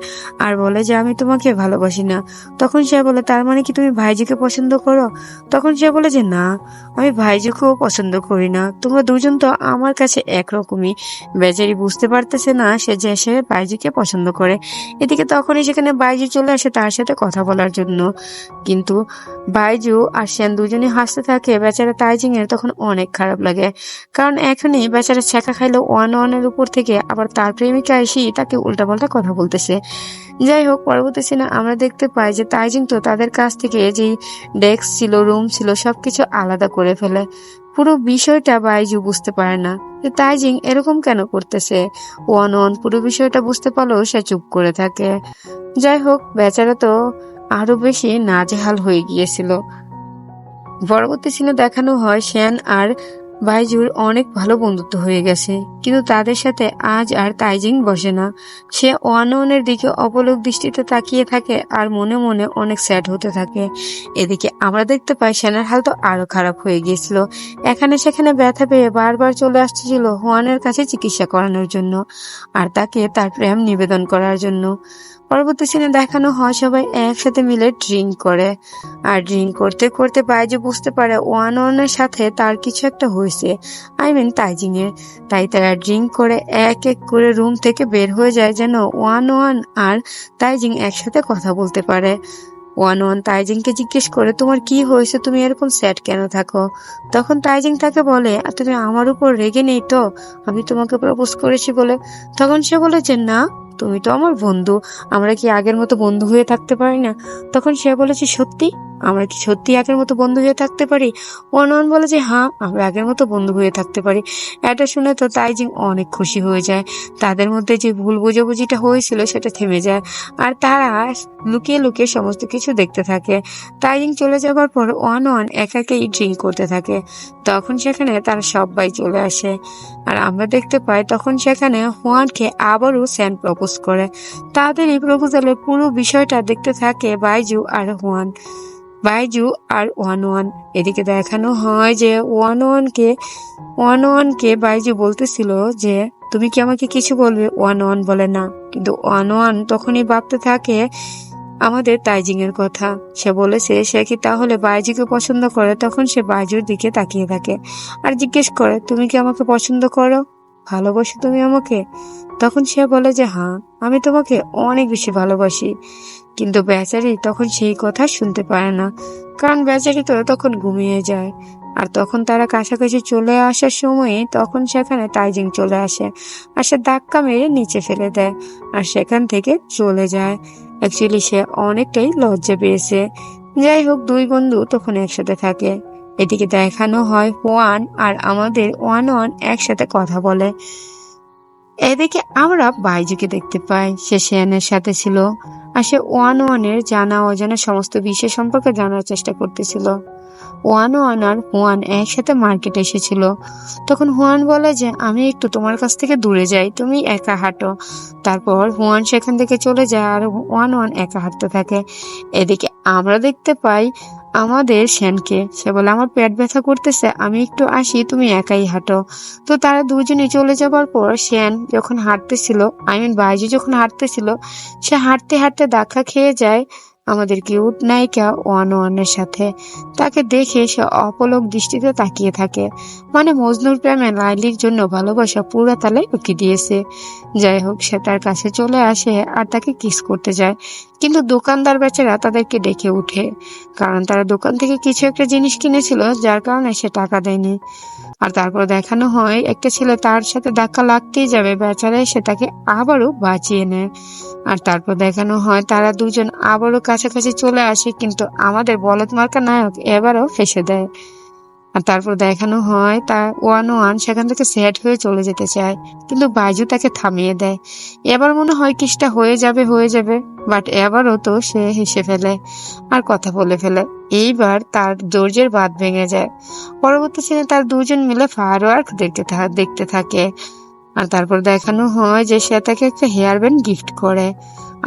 আর বলে যে আমি তোমাকে ভালোবাসি না। তখন সে বলে তার মানে কি তুমি ভাইজিকে পছন্দ করো। তখন সে বলে যে না, আমি ভাইজিকেও পছন্দ করি না, তোমরা দুজন তো আমার কাছে একরকমই। বেচারি বুঝতে পারতেছে না সে ভাইজিকে পছন্দ করে। এদিকে তখনই সেখানে বাইজু চলে আসে তার সাথে কথা বলার জন্য, কিন্তু বাইজু আর শ্যান দুজনে হাসতে থাকে। বেচারা তাইজিং এর তখন অনেক খারাপ লাগে, কারণ এখনই বেচারা ছেঁকা খাইলো ওয়ান ওয়ানের উপর থেকে, আবার তার প্রেমিকা এসে তাকে উল্টাপাল্টা কথা বলতেছে। যাই হোক, পরবর্তী সিনে আমরা দেখতে পাই যে তাইজিং তো তাদের কাছ থেকে যে ডেস্ক ছিল, রুম ছিল, সবকিছু আলাদা করে ফেলে। পুরো বিষয়টা বাইজু বুঝতে পারে না যে তাইজিং এরকম কেন করতেছে। ওয়ান ওয়ান পুরো বিষয়টা বুঝতে পারলেও সে চুপ করে থাকে। যাই হোক, বেচারা তো আরো বেশি নাজেহাল হয়ে গিয়েছিল। পরবর্তী সিনে দেখানো হয় শ্যান আর বাইজুর অনেক ভালো বন্ধুত্ব হয়ে গেছে, কিন্তু তাদের সাথে আজ আর তাইজিং বসে না। সে ওয়ানওয়ানের দিকে অপলক দৃষ্টিতে তাকিয়ে থাকে আর মনে মনে অনেক স্যাড হতে থাকে। এদিকে আমরা দেখতে পাই শ্যানের হাল তো আরো খারাপ হয়ে গিয়েছিল। এখানে সেখানে ব্যথা পেয়ে বারবার চলে আসছিল হুয়ানের কাছে চিকিৎসা করানোর জন্য আর তাকে তার প্রেম নিবেদন করার জন্য। পরবর্তী সিনে দেখানো হয় সবাই একসাথে মিলে ড্রিঙ্ক করে, আর ড্রিঙ্ক করতে করতে বাইজু বুঝতে পারে ওয়ান ওয়ানের সাথে তার কিছু একটা হয়েছে, তাইজিং এর। তাই তারা ড্রিঙ্ক করে এক এক করে রুম থেকে বের হয়ে যায় যেন ওয়ান ওয়ান আর তাইজিং একসাথে কথা বলতে পারে। ওয়ান ওয়ান তাইজিংকে জিজ্ঞেস করে তোমার কি হয়েছে, তুমি এরকম স্যাড কেন থাকো। তখন তাইজিং তাকে বলে আর তুমি আমার উপর রেগে নেই তো, আমি তোমাকে প্রপোজ করেছি বলে। তখন সে বলে যে না, তুমি তো আমার বন্ধু, আমরা কি আগের মতো বন্ধু হয়ে থাকতে পারি না। তখন সে বলেছে সত্যি, আমরা কি সত্যি আগের মতো বন্ধু হয়ে থাকতে পারি। ওয়ান ওয়ান বলে যে হ্যাঁ, আমরা আগের মতো বন্ধু হয়ে থাকতে পারি। এটা শুনে তো তাইজিং অনেক খুশি হয়ে যায়। তাদের মধ্যে যে ভুল বোঝাবুঝিটা হয়েছিল সেটা থেমে যায় আর তারা লুকিয়ে লুকিয়ে সমস্ত কিছু দেখতে থাকে। তাইজিং চলে যাবার পর ওয়ান ওয়ান একাকেই ড্রিঙ্ক করতে থাকে। তখন সেখানে তারা সবাই চলে আসে আর আমরা দেখতে পাই তখন সেখানে হুয়ানকে আবারও স্যান প্রপোজ করে। তাদের এই প্রপোজালের পুরো বিষয়টা দেখতে থাকে বাইজু আর হুয়ান, বাইজু আর ওয়ান ওয়ান। এদিকে দেখানো হয় যে ওয়ান ওয়ানকে বাইজু বলতেছিল যে তুমি কি আমাকে কিছু বলবে। ওয়ান ওয়ান বলে না, কিন্তু ওয়ান ওয়ান তখনই ভাবতে থাকে আমাদের তাইজিং এর কথা। সে বলেছে সে কি তাহলে বাইজুকে পছন্দ করে। তখন সে বাইজুর দিকে তাকিয়ে থাকে আর জিজ্ঞেস করে তুমি কি আমাকে পছন্দ করো, ভালোবাসো তুমি আমাকে। তখন সে বলে যে হ্যাঁ, আমি তোমাকে অনেক বেশি ভালোবাসি। কিন্তু বেচারি তখন সেই কথা শুনতে পায় না, কারণ বেচারি তো তখন ঘুমিয়ে যায়। আর তখন তারা কাছাকাছি চলে আসার সময় তখন সেখানে তাইজিং চলে আসে, আর সে ধাক্কা মেরে নিচে ফেলে দেয় আর সেখান থেকে চলে যায়। অ্যাকচুয়ালি সে অনেকটাই লজ্জা পেয়েছে। যাই হোক, দুই বন্ধু তখন একসাথে থাকে। এদিকে দেখানো হয় ওয়ান আর আমাদের ওয়ান ওয়ান একসাথে কথা বলে। এদিকে আমরা বাইজুকে দেখতে পাই, সে শিয়ানের সাথে ছিল আর সে ওয়ান ওয়ানের জানা অজানা সমস্ত বিষয় সম্পর্কে জানার চেষ্টা করতেছিল। ওয়ান ওয়ান আর হুয়ান একসাথে মার্কেটে এসেছিল। তখন হুয়ান বলে যে আমি একটু তোমার কাছ থেকে দূরে যাই, তুমি একা হাঁটো। তারপর হুয়ান সেখান থেকে চলে যায় আর ওয়ান ওয়ান একা হাঁটতে থাকে। এদিকে আমরা দেখতে পাই আমাদের শ্যানকে, সে বলে আমার পেট ব্যথা করতেছে, আমি একটু আসি, তুমি একাই হাঁটো। তো তারা দুজনে চলে যাবার পর শ্যান যখন হাঁটতেছিল, বাইজু যখন হাঁটতেছিল, সে হাঁটতে হাঁটতে ধাক্কা খেয়ে যায় আমাদের কিউট নায়িকা ওয়ান ওয়ানের সাথে। তাকে দেখে সে অপলক দৃষ্টিতে তাকিয়ে থাকে, মানে মজনুর প্রেমে লাইলির জন্য ভালোবাসা পুরো তালে উকি দিয়েছে। যাই হোক, সে তার কাছে চলে আসে আর তাকে কিস করতে যায়, কিন্তু দোকানদার বেচারা তাদেরকে ডেকে উঠে, কারণ তারা দোকান থেকে কিছু একটা জিনিস কিনেছিল, যার কারণে সে টাকা দেয়নি। আর তারপর দেখানো হয় একটা ছেলে তার সাথে ধাক্কা লাগতেই যাবে, বেচারা সে তাকে আবারও বাঁচিয়ে নেয়। আর তারপর দেখানো হয় তারা দুজন আবারও কাছাকাছি চলে আসে, কিন্তু আমাদের বলদ মার্কা নায়ক এবারও ফেঁসে দেয়। আর তারপর দেখানো হয় তার ওয়ান ওয়ান সেখান থেকে সেট হয়ে চলে যেতে চায়, কিন্তু বাইজু তাকে থামিয়ে দেয়। এবার মনে হয় কিসটা হয়ে যাবে, বাট এবারও তো সে হেসে ফেলে আর কথা বলে ফেলে। এইবার তার ধৈর্যের বাঁধ ভেঙে যায়। পরবর্তী সিনে তার দুজন মিলে ফায়ারওয়ার্ক দেখতে থাকে। আর তারপর দেখানো হয় যে সে তাকে একটা হেয়ার ব্যান্ড গিফট করে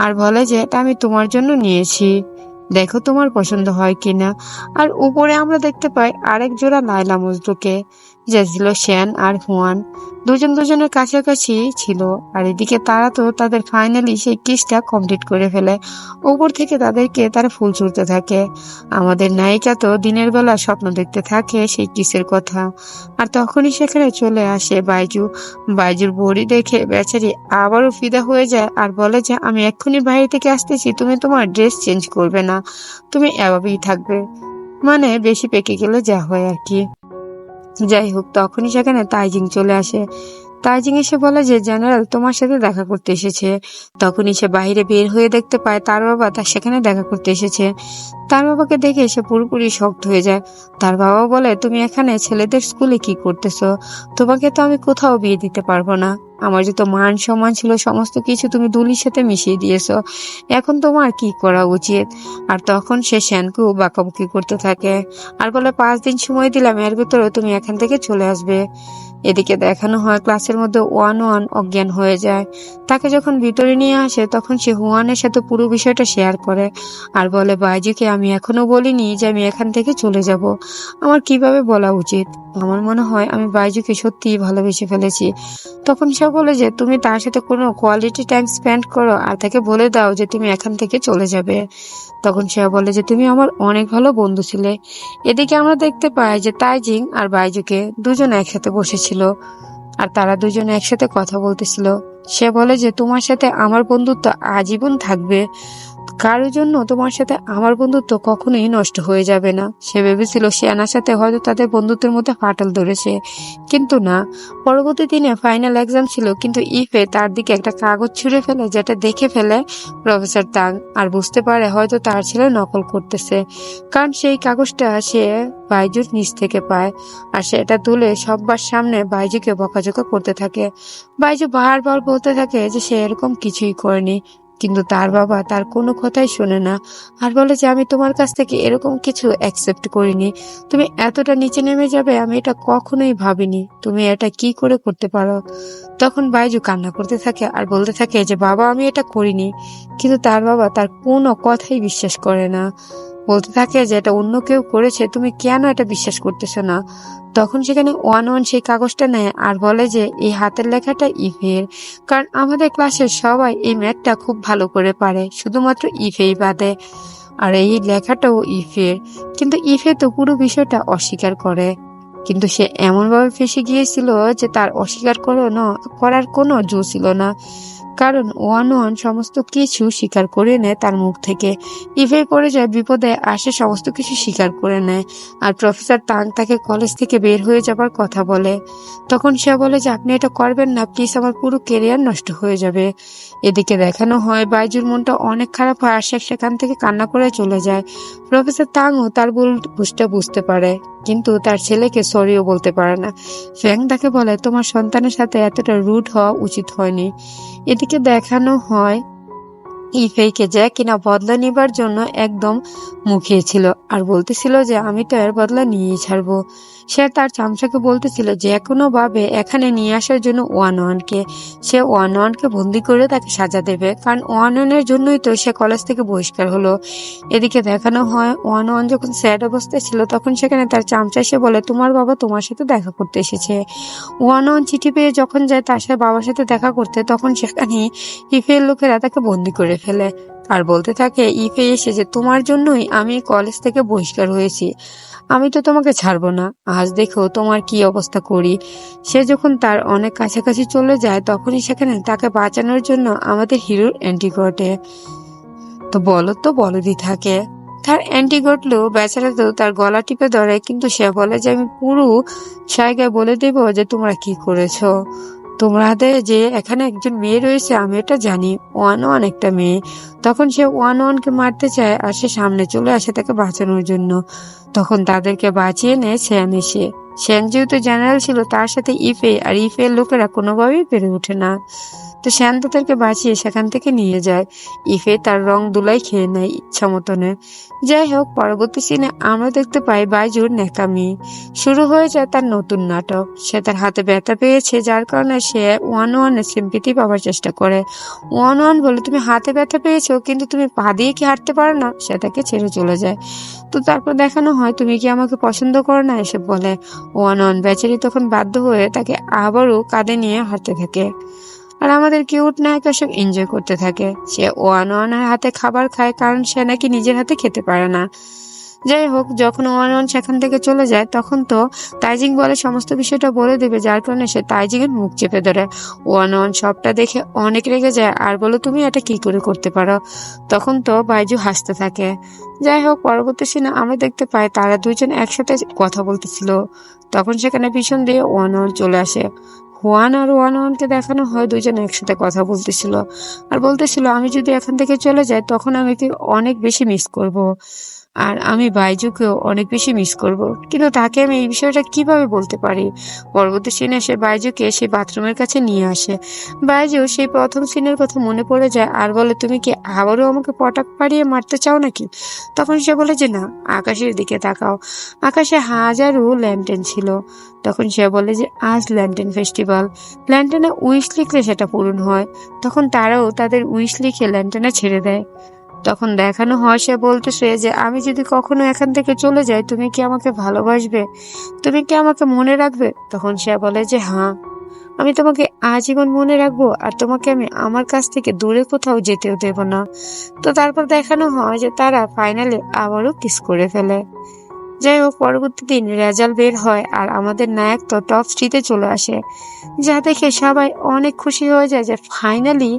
আর বলে যে এটা আমি তোমার জন্য নিয়েছি, দেখো তোমার পছন্দ হয় কিনা। আর উপরে আমরা দেখতে পাই আরেক জোড়া লায়লা মজনুকে, যে ছিল শ্যান আর হুয়ান, দুজনের কাছাকাছি ছিল। আর এদিকে তারা তো তাদের ফাইনালি সেই কিসটা কমপ্লিট করে ফেলে। উপর থেকে তারা ফুল ছুড়তে থাকে। আমাদের নায়িকা তো দিনের বেলা স্বপ্ন দেখতে থাকে সেই কিসের কথা। আর তখনই সেখানে চলে আসে বাইজুর বড়ি দেখে বেচারি আবারও ফিদা হয়ে যায় আর বলে যে আমি এক্ষুনি বাইরে থেকে আসতেছি, তুমি তোমার ড্রেস চেঞ্জ করবে না, তুমি এভাবেই থাকবে, মানে বেশি পেকে গেলে যা হয় আর কি। যাই হোক, তখনই সেখানে তাইজিং চলে আসে। তাইজিং এসে বলে যে জেনারেল তোমার সাথে দেখা করতে এসেছে। তখনই সে বাইরে বের হয়ে দেখতে পায় তার বাবা তার সেখানে দেখা করতে এসেছে। তার বাবাকে দেখে সে পুরোপুরি শক্ট হয়ে যায়। তার বাবা বলে তুমি এখানে ছেলেদের স্কুলে কি করতেছো? তোমাকে তো আমি কোথাও বিয়ে দিতে পারবো না, আমার যত মান সম্মান ছিল সমস্ত কিছু তুমি দুলির সাথে মিশিয়ে দিয়েছো, এখন তোমার কি করা উচিত? আর তখন সে শ্যানকে বাঁকাবুকি করতে থাকে আর বলে 5 দিন সময় দিলাম, এর ভিতরে তুমি এখান থেকে চলে আসবে। এদিকে দেখানো হয় ক্লাসের মধ্যে ওয়ান ওয়ান অজ্ঞান হয়ে যায়। তাকে যখন ভিতরে নিয়ে আসে তখন সে হুয়ানের সাথে পুরো বিষয়টা শেয়ার করে আর বলে বাইজুকে আমি এখনো বলিনি যে আমি এখান থেকে চলে যাব, আমার কিভাবে বলা উচিত? আমার মনে হয় আমি বাইজুকে সত্যিই ভালোবেসে ফেলেছি। তখন সে বলে যে তুমি তার সাথে কোনো কোয়ালিটি টাইম স্পেন্ড করো আর তাকে বলে দাও যে তুমি এখান থেকে চলে যাবে। তখন সে বলে যে তুমি আমার অনেক ভালো বন্ধু ছিলে। এদিকে আমরা দেখতে পাই যে তাইজিং আর বাইজুকে দুজন একসাথে বসেছিল আর তারা দুজনে একসাথে কথা বলতেছিল। সে বলে যে তোমার সাথে আমার বন্ধুত্ব আজীবন থাকবে, কারোর জন্য তোমার সাথে আমার বন্ধুত্ব কখনোই নষ্ট হয়ে যাবে না। সে ভেবেছিল শিয়ানার সাথে হয়তো তাদের বন্ধুত্বের মধ্যে ফাটল ধরেছে, কিন্তু না। পরবর্তী দিনে ফাইনাল এক্সাম ছিল, কিন্তু ইফে তার দিকে একটা কাগজ ছুঁড়ে ফেলে, যেটা দেখে ফেলে প্রফেসর তাং আর বুঝতে পারে হয়তো তার ছেলে নকল করতেছে, কারণ সেই কাগজটা সে বাইজুর নিচ থেকে পায় আর সেটা তুলে সবার সামনে বাইজুকে বকাঝকা করতে থাকে। বাইজু বারবার বলতে থাকে যে সে এরকম কিছুই করেনি, কিন্তু তার বাবা তার কোনো কথাই শোনে না আর বলে যে আমি তোমার কাছ থেকে এরকম কিছু অ্যাকসেপ্ট করিনি, তুমি এতটা নিচে নেমে যাবে আমি এটা কখনোই ভাবিনি, তুমি এটা কি করে করতে পারো? তখন বাইজু কান্না করতে থাকে আর বলতে থাকে যে বাবা আমি এটা করিনি, কিন্তু তার বাবা তার কোনো কথাই বিশ্বাস করে না, বলতে থাকে যে এটা অন্য কেউ করেছে, তুমি কেন এটা বিশ্বাস করতেছো না? তখন সেখানে ওয়ান ওয়ান সেই কাগজটা নেয় আর বলে যে এই হাতের লেখাটা ইফের, কারণ আমাদের ক্লাসের সবাই এই ম্যাথটা খুব ভালো করে পারে, শুধুমাত্র ইফেই বাদে, আর এই লেখাটাও ইফের। কিন্তু ইফে তো পুরো বিষয়টা অস্বীকার করে, কিন্তু সে এমন ভাবে ফেসে গিয়েছিল যে তার অস্বীকার করার কোনো জো ছিল না। কারণ ওয়ান ওয়ান সমস্ত কিছু স্বীকার করে নেয় তার মুখ থেকে। ইভে পড়ে যায় বিপদে, আসে সমস্ত কিছু স্বীকার করে নেয়। আর প্রফেসর তাং তাকে কলেজ থেকে বের হয়ে যাবার কথা বলে। তখন সে বলে যে আপনি এটা করবেন না প্লিজ, আমার পুরো কেরিয়ার নষ্ট হয়ে যাবে। এদিকে দেখানো হয় বাইজুর মনটা অনেক খারাপ হয়, আর সে সেখান থেকে কান্না করে চলে যায়। প্রফেসর তাংও তার ভুলটা বুঝতে পারে, কিন্তু তার ছেলেকে সরিও বলতে পারে না। ফ্যাং তাকে বলে তোমার সন্তানের সাথে এতটা রুড হওয়া উচিত হয়নি। এদিকে দেখানো হয় ইফেইকে, যে কিনা বদলা নিবার জন্য একদম মুখিয়ে ছিল আর বলতেছিল যে আমি তো এর বদলা নিয়েই ছাড়বো। সে তার চামচাকে বলতেছিল যে কোনো ভাবে এখানে নিয়ে আসার জন্য ওয়ান ওয়ানকে, সে ওয়ান ওয়ানকে বন্দি করে তাকে সাজা দেবে, কারণ ওয়ান ওয়ানের জন্যই তো সে কলেজ থেকে বহিষ্কার হলো। এদিকে দেখানো হয় ওয়ান ওয়ান যখন স্যাড অবস্থায় ছিল তখন সেখানে তার চামচা এসে বলে তোমার বাবা তোমার সাথে দেখা করতে এসেছে। ওয়ান ওয়ান চিঠি পেয়ে যখন যায় তার সাথে বাবার সাথে দেখা করতে, তখন সেখানে ইফের লোকেরা তাকে বন্দি করে ফেলে আর বলতে থাকে ইফে এসে যে তোমার জন্যই আমি কলেজ থেকে বহিষ্কার হয়েছি, আমি তো তোমাকে ছাড়বো না, আজ দেখো তোমার কি অবস্থা করি। সে যখন তার অনেক কাছাকাছি চলে যায় তখনই সেখানে তাকে বাঁচানোর জন্য আমাদের হিরোর এন্ট্রি ঘটে। তো বলদই থাকে। তার অ্যান্টি ঘটলেও বেচারা তো তার গলা টিপে ধরে, কিন্তু সে বলে যে আমি পুরো জায়গায় বলে দেব যে তোমরা কি করেছো। তোমাদের যে এখানে একজন মেয়ে রয়েছে আমি এটা জানি, ওয়ান ওয়ান একটা মেয়ে। তখন সে ওয়ান ওয়ানকে মারতে চায় আর সে সামনে চলে আসে তাকে বাঁচানোর জন্য। তখন তাদেরকে বাঁচিয়ে নেয় শ্যান এসে। শ্যান যেহেতু জেনারেল ছিল তার সাথে ইফে, আর ইফের লোকেরা কোনোভাবেই পেরে ওঠে না। তো শ্যান তাদেরকে বাঁচিয়ে সেখান থেকে নিয়ে যায়। ইফে তার রং দুলাই খেয়ে নেয় ইচ্ছা মতনে। যাই হোক, পরবর্তী সিনে আমরা দেখতে পাই বাইজুর ন্যাকামি শুরু হয়ে যায় তার নতুন নাটক। সে তার হাতে ব্যথা পেয়েছে যার কারণে সে ওয়ান ওয়ানের সিম্পিতি পাওয়ার চেষ্টা করে। ওয়ান ওয়ান বলে তুমি হাতে ব্যথা পেয়েছো কিন্তু তুমি পা দিয়ে কি হাঁটতে পারো না, সে তাকে ছেড়ে চলে যায়। তো তারপর দেখানো হয় তুমি কি আমাকে পছন্দ করো না এসব বলে। ওয়ান ওয়ান বেচারি তখন বাধ্য হয়ে তাকে আবারও কাঁধে নিয়ে হাঁটতে থাকে। আর আমাদের কিউট নায়িকা সব এনজয় করতে থাকে। সে ওয়ান ওয়ানের হাতে খাবার খায় কারণ সে নাকি নিজের হাতে খেতে পারে না। যাই হোক, যখন ওয়ান ওয়ান সেখান থেকে চলে যায় তখন তো তাইজিং বলে সমস্ত বিষয়টা বলে দেবে, যার কারণে সে তাইজিং এর মুখ চেপে ধরে। ওয়ান ওয়ান সবটা দেখে অনেক রেগে যায় আর বলে তুমি এটা কি করে করতে পারো। তখন তো বাইজু হাসতে থাকে। যাই হোক, পরবর্তী সিনে আমরা দেখতে পাই তারা দুইজন একসাথে কথা বলতেছিল। তখন সেখানে পিছন দিয়ে ওয়ান ওয়ান চলে আসে। ওয়ান আর ওয়ান ওয়ানকে দেখানো হয় দুইজন একসাথে কথা বলতেছিল আর বলতেছিল আমি যদি এখান থেকে চলে যাই তখন আমি অনেক বেশি মিস করব, আর আমি বাইজুকেও অনেক বেশি মিস করব, কিন্তু তাকে আমি এই বিষয়টা কিভাবে বলতে পারি। পরবর্তী সিনে এসে বাইজুকে সেই বাথরুমের কাছে নিয়ে আসে। বাইজু সেই প্রথম সিনের কথা মনে পড়ে যায় আর বলে তুমি কি আবারও আমাকে পটাক পাড়িয়ে মারতে চাও নাকি। তখন সে বলে যে না, আকাশের দিকে তাকাও। আকাশে হাজারো ল্যান্টেন ছিল। তখন সে বলে যে আজ ল্যান্টেন ফেস্টিভ্যাল, ল্যান্টেনে উইশ লিখলে সেটা পূরণ হয়। তখন তারাও তাদের উইশ লিখে ল্যান্টেনে ছেড়ে দেয়। তখন দেখানো হয় সে বলতেছে যে আমি যদি কখনো এখান থেকে চলে যাই তুমি কি আমাকে ভালোবাসবে, তুমি কি আমাকে মনে রাখবে। তখন সে বলে যে হ্যাঁ, আমি তোমাকে আজীবন মনে রাখবো আর তোমাকে আমি আমার কাছ থেকে দূরে কোথাও যেতেও দেব না। তো তারপর দেখানো হয় যে তারা ফাইনালি আবারও কিস করে ফেলে। যাই হোক, পরবর্তী দিন রেজাল্ট বের হয় আর আমাদের নায়ক তো টপ 3-তে চলে আসে, যা দেখে সবাই অনেক খুশি হয়ে যায় যে ফাইনালি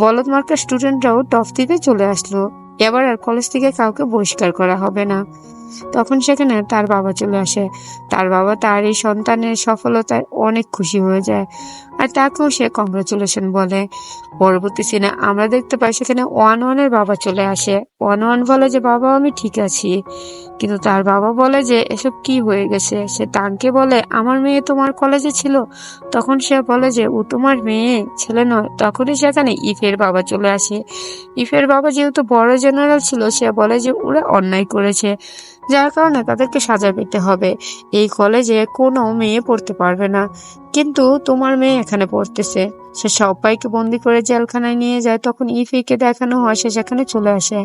বলদ মার্কা স্টুডেন্টরাও টপ 3-তে চলে আসলো, এবার আর কলেজ থেকে কাউকে বহিষ্কার করা হবে না। তখন সেখানে তার বাবা চলে আসে। তার বাবা তার এই সন্তানের সফলতায় অনেক খুশি হয়ে যায় আর তাকেও সে কংগ্রাচুলেশন বলে। পরবর্তী সিনে আমরা দেখতে পাই সেখানে ওয়ান ওয়ানের বাবা চলে আসে। ওয়ান ওয়ান বলে যে বাবা আমি ঠিক আছি, কিন্তু তার বাবা বলে যে এসব কি হয়ে গেছে। সে তাকে বলে আমার মেয়ে তোমার কলেজে ছিল। তখন সে বলে যে ও তোমার মেয়ে ছেলে নয়। তখনই সেখানে ইফের বাবা চলে আসে। ইফের বাবা যেহেতু বড় জেনারেল ছিল সে বলে যে ওরা অন্যায় করেছে, যার কারণে তাদেরকে সাজা পেতে হবে। এই কলেজে কোনো মেয়ে পড়তে পারবে না, কিন্তু তোমার মেয়ে এখানে পড়তেছে। সে সবাইকে বন্দি করে জেলখানায় নিয়ে যায়। তখন ইফিকে দেখানো হয় সে সেখানে চলে আসে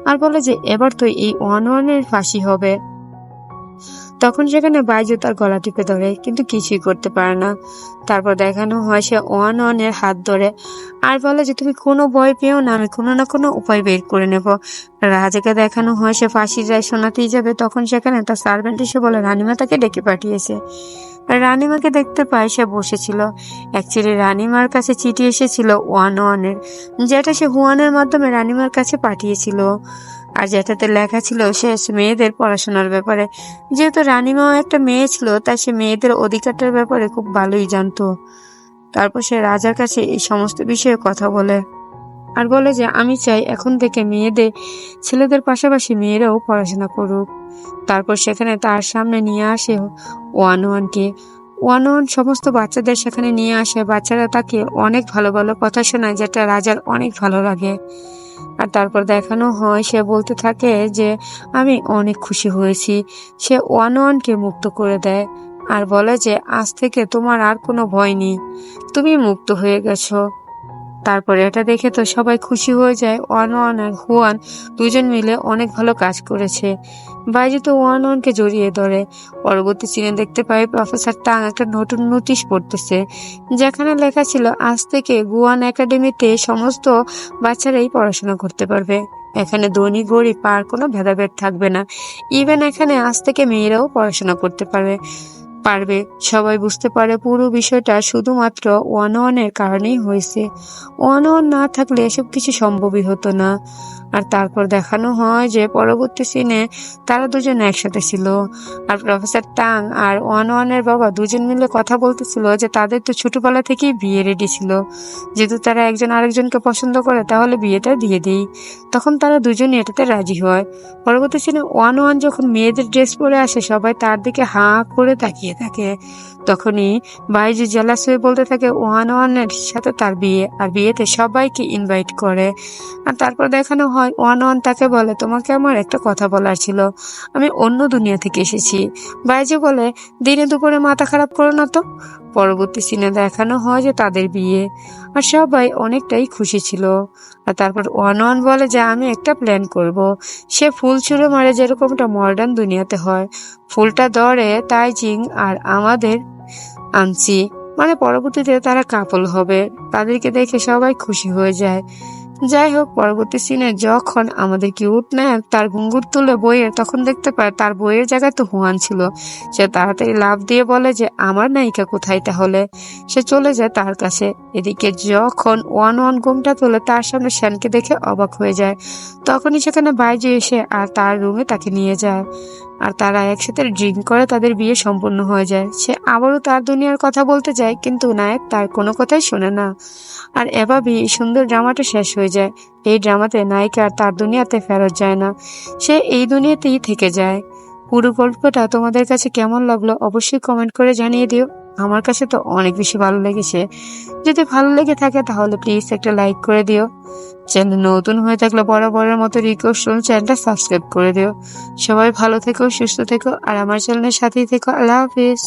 আর বলে যে এবার তো এই ওয়ান ওয়ানের ফাঁসি হবে। তখন সেখানে বাইজু তার গলা টিপে ধরে কিন্তু কিছুই করতে পারে না। তারপর দেখানো হয় সে ওয়ান ওয়ানের হাত ধরে আর বলে যে তুমি কোনো ভয় পেও না, আমি কোনো না কোনো উপায় বের করে নেব। রাজাকে দেখানো হয় সে ফাঁসির রায় শোনাতেই যাবে। তখন সেখানে তার সার্ভেন্ট এসে বলে রানীমা তাকে ডেকে পাঠিয়েছে। রানীমাকে দেখতে পায় সে বসেছিল। অ্যাকচুয়ালি রানীমার কাছে চিঠি এসেছিল ওয়ানের, যেটা সে হুয়ানের মাধ্যমে রানীমার কাছে পাঠিয়েছিল, আর যেটাতে লেখা ছিল শেষ মেয়েদের পড়াশোনার ব্যাপারে। যেহেতু রানীমাও একটা মেয়ে ছিল, তাই সে মেয়েদের অধিকারটার ব্যাপারে খুব ভালোই জানতো। তারপর সে রাজার কাছে এই সমস্ত বিষয়ে কথা বলে আর বলে যে আমি চাই এখন থেকে ছেলেদের পাশাপাশি মেয়েরাও পড়াশোনা করুক। তারপর সেখানে তার সামনে নিয়ে আসে ওয়ানকে। ওয়ান সমস্ত বাচ্চাদের সেখানে নিয়ে আসে। বাচ্চারা তাকে অনেক ভালো ভালো কথা শোনায়, যেটা রাজার অনেক ভালো লাগে। আর তারপর দেখানো হয় সে বলতে থাকে যে আমি অনেক খুশি হয়েছি। সে ওয়ানকে মুক্ত করে দেয় আর বলে যে আজ থেকে তোমার আর কোনো ভয় নেই, তুমি মুক্ত হয়ে গেছো। তারপরে এটা দেখে তো সবাই খুশি হয়ে যায়। ওয়ান আর হুয়ান দুজন মিলে অনেক ভালো কাজ করেছে। বাইজু তো ওয়ানকে জড়িয়ে ধরে। পরবর্তী সিনে দেখতে পাই প্রফেসর টাং একটা নতুন নোটিশ পড়তেছে, যেখানে লেখা ছিল আজ থেকে গুয়ান একাডেমিতে সমস্ত বাচ্চারাই পড়াশোনা করতে পারবে। এখানে ধনী গরিব আর কোনো ভেদাভেদ থাকবে না। ইভেন এখানে আজ থেকে মেয়েরাও পড়াশোনা করতে পারবে। সবাই বুঝতে পারে পুরো বিষয়টা শুধুমাত্র ওয়ানের কারণেই হয়েছে। ওয়ান না থাকলে এসব কিছু সম্ভবই হতো না। আর তারপর দেখানো হয় যে পরবর্তী সিনে তারা দুজন একসাথে ছিল। আর প্রফেসর টাং আর ওয়ানের বাবা দুজন মিলে কথা বলতেছিল যে তাদের তো ছোটবেলা থেকেই বিয়ে রেডি ছিল, যেহেতু তারা একজন আরেকজনকে পছন্দ করে তাহলে বিয়েটা দিয়ে দিই। তখন তারা দুজনই এটাতে রাজি হয়। পরবর্তী সিনে ওয়ান যখন মেয়েদের ড্রেস পরে আসে, সবাই তার দিকে হাঁ করে তাকিয়ে থাকে। তখনই বাইজু জেলাস হয়ে বলতে থাকে ওয়ানের সাথে তার বিয়ে, আর বিয়েতে সবাইকে ইনভাইট করে। আর তারপর দেখানো হয় ওয়ান তাকে বলে তোমাকে আমার একটা কথা বলার ছিল, আমি অন্য দুনিয়া থেকে এসেছি। বাইজু বলে দিনে দুপুরে মাথা খারাপ করো না তো। পরবর্তী সিনে দেখানো হয় যে তাদের বিয়ে, আর সবাই অনেকটাই খুশি ছিল। আর তারপর ওয়ান বলে যে আমি একটা প্ল্যান করব। সে ফুল ছুঁড়ে মারে, যেরকমটা মডার্ন দুনিয়াতে হয়। ফুলটা ধরে তাইজিং আর আমাদের আনছি, মানে পরবর্তীতে তারা কাপল হবে। তাদেরকে দেখে সবাই খুশি হয়ে যায়। যাই হোক, পরবর্তী সিনে যখন আমাদের কিউট নায়ক তার ঘুঙ্গুর তুলে বইয়ে, তখন দেখতে পায় তার বইয়ের জায়গায় তো হুয়ান ছিল। সে তাড়াতাড়ি লাফ দিয়ে বলে যে আমার নায়িকা কোথায় তাহলে। সে চলে যায় তার কাছে। এদিকে যখন ওয়ান ঘুমটা তোলে, তার সামনে শ্যানকে দেখে অবাক হয়ে যায়। তখনই সেখানে বাইজু এসে আর তার রুমে তাকে নিয়ে যায়। আর তারা একসাথে ড্রিঙ্ক করে, তাদের বিয়ে সম্পূর্ণ হয়ে যায়। সে আবারও তার দুনিয়ার কথা বলতে যায়, কিন্তু নায়ক তার কোনো কথাই শোনে না। আর এভাবেই এই সুন্দর ড্রামাটা শেষ হয়ে যায়। এই ড্রামাতে নায়িকা আর তার দুনিয়াতে ফেরত যায় না, সে এই দুনিয়াতেই থেকে যায়। পুরো গল্পটা তোমাদের কাছে কেমন লাগলো অবশ্যই কমেন্ট করে জানিয়ে দিও। আমার কাছে তো অনেক বেশি ভালো লেগেছে। যদি ভালো লেগে থাকে তাহলে প্লিজ একটা লাইক করে দিও। চ্যানেল নতুন হয়ে থাকলে বরাবরের মতো রিকোয়েস্ট করুন, চ্যানেলটা সাবস্ক্রাইব করে দিও। সবাই ভালো থেকো, সুস্থ থেকো, আর আমার চ্যানেলের সাথেই থেকো। আল্লাহ হাফিজ।